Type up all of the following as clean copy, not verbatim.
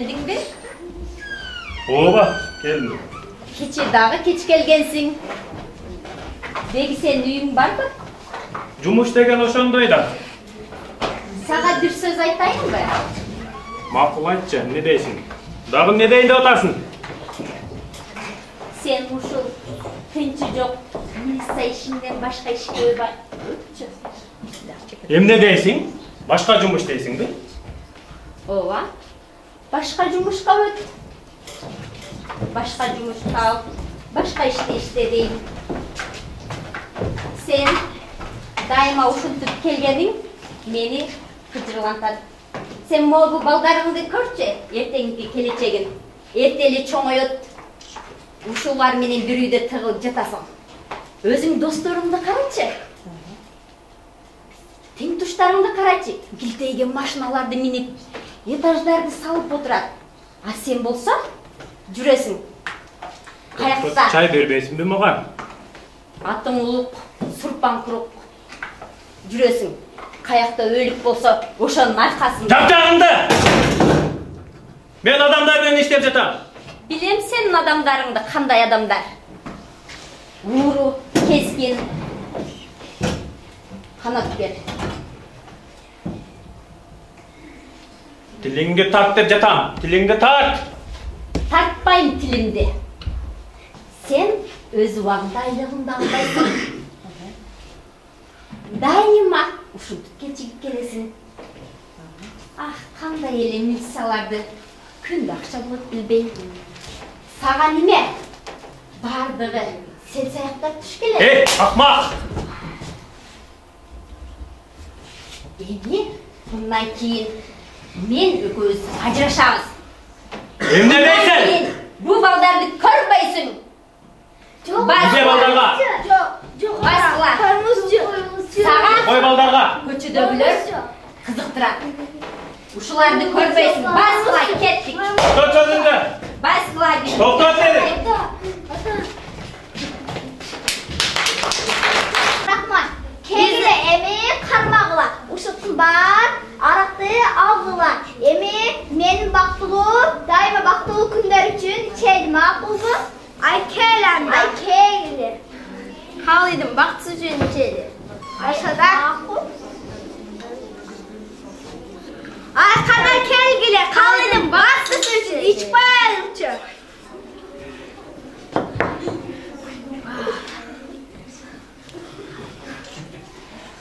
Geldin mi? Ооба, geldim. Keçe dağı keç gelgensin. Belki senin uyum var mı? Жумуш деген ошондой да. Sana bir söz айтайын mı? Макул айтчы, не дейсиң? Дагы не дейин деп атасың? Sen ушул тынчы жок милиция ишинен башка ишке бар. Эмне дейсиң? Башка жумуш дейсиңби? Ооба. Башка жумушка өт. Башка жумушка алып, башка иште иштедим. Sen daima ушинтип келгениң мени кыжырлантат. Sen могу балдарыңды көрчү, эртеңки келечегин. Эртели чоңойот. Ушулар менен бир үйдө тыгылып жатасың. Өзүң досторуңду карачы. Тең туштарыңды карачы. Килтейген машиналарды минип, этаждарды салып отурат. А сен болсо жүрөсүң. Каякта? Чай бербейсиңби мага? Атың улук, сурпаң курук. Жүрөсүң. Каякта өлүп болсо, ошонун аркасында. Жапжагыңды! Мен адамдар менен иштеп жатам. Билем сенин адамдарыңды, кандай адамдар. Ууру, кескин. Канат бер. Тилиңди тарт деп жатам. Тилиңди тарт. Тартпайм тилимди. Сен өз убагында айлыгыңды албайсың. Дайыма ушинтип кечигип келесиң. Ах, кандай эле милицияларды күндө акча болот билбейм. Сага неме? Бардыгы сен саяктап туш келет. Акмак! Эми мындан кийин мен экөөбүз ажырашабыз. Эмне дейсиң? Бу балдарды көрбөйсүң. Бизе балдарга. Жок. Басла. Сага Кой балдарга. көчөдөгүлөр кызыктырат. Ушуларды көрбөйсүң. Басла, кеттик. Тот өзүңдү. Басла. Токтот дедим. Рахмат. Келгиле эми кармагыла. Ушуктун бар аракты алгыла. Эми менин бактылуу, дайыма бактылуу күндөр үчүн чейди макулбу? Ай келем. Ай келгиле. Калыйдым бактысы үчүн чейди. Айшада макул. Ай кана келгиле. Калыйдым бактысы үчүн ичпайчы.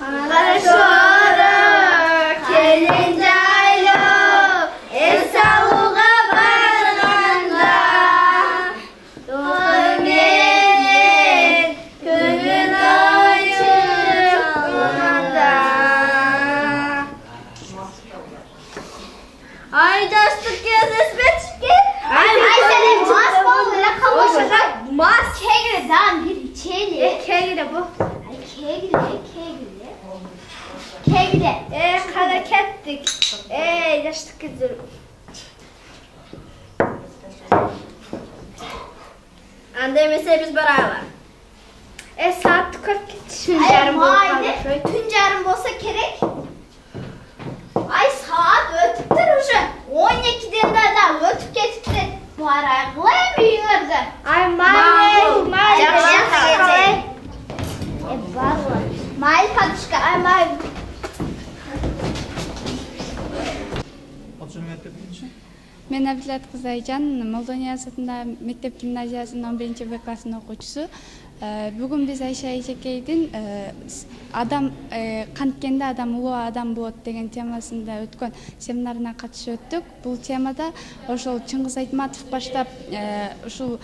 Хорошо, келин жайлы, эс алууга барганда, той менен көңүл очуп калганда. Ай, жаштык кездеспечки? Ай, сен мас болуп эле калбашыңар. Мас кегире дан бир ичели. Кегире бу. Ай, кегире. Kegile, kada kettik. Yaştık kızım. Anda mesela biz beraber. Saat 40 tüncarım bolsa. Tüncarım bolsa gerek. Ay saat ötüptür uşun. 12'den de ötüp ketiptir. Baraglayım uyuyordu. Ay mal. Yapacak. Mal padışka. Ay mal. Мен Абдилат Кызайжан, Молдон Язытында мектеп гимназиясынын 11 Б классынын окуучусу. Бүгүн биз Айша Эжекейдин адам канткенде адам улуу адам болот деген темасында өткөн семинарына катышып өттүк. Бул темада ошол Чыңгыз Айтматов баштап ушул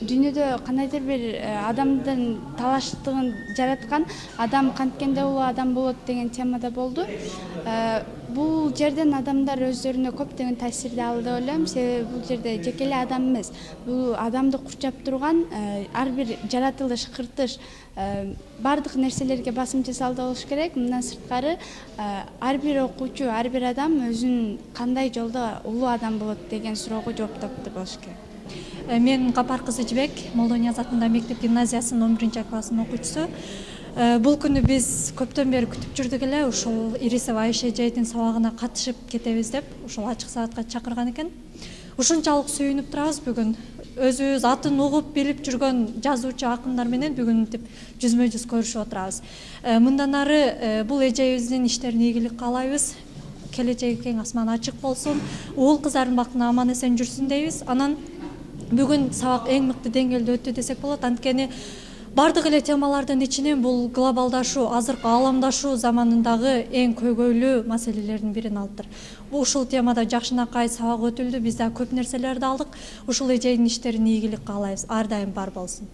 дүйнөдө кандайдыр бир адамдын талаштыгын жараткан адам канткенде улуу адам болот деген темада болду. Бул жерден адамдар өздөрүнө көптөгөн таасирди алды деп ойлойм. Себеби бул жерде жеке эле адам эмес. Бул адамды курчап турган ар бир жаратылыш, кыртыш, бардык нерселерге басым жасалды болуш керек. Мындан сырткары ар бир окуучу, ар бир адам өзүн кандай жолдо улуу адам болот деген суроого жооп тапты болуш керек. Мен Капар кызы Жибек, Молдон Язытында мектеп гимназиясынын 11 классынын окуучусу. Бул күнү биз көптөн бери күтүп жүрдүк эле. Ушул Ирисова Айша эжейдин сабагына катышып кетебиз деп ушул ачык саатка чакырган экен. Ушунчалык сүйүнүп турабыз бүгүн. Өзүбүз атын угуп билип жүргөн жазуучу акындар менен бүгүн жүзмө жүз көрүшүп отурабыз. Мындан ары бул эжебиздин иштерине ийгилик каалайбыз. Келечеги кең асман ачык болсун. Уул кыздардын бактына аман эсен жүрсүн дейбиз. Анан бүгүн сабак эң мыкты деңгээлде өттү десек болот. Анткени бардык эле темалардын ичинен бул глобалдашуу, азыркы ааламдашуу заманындагы эң көйгөйлүү маселелердин бирин алыптыр. Ушул темада жакшынакай сабак өтүлдү. Биз да көп нерселерди алдык. Ушул эжейдин иштерине ийгилик каалайбыз. Ар дайым бар болсун.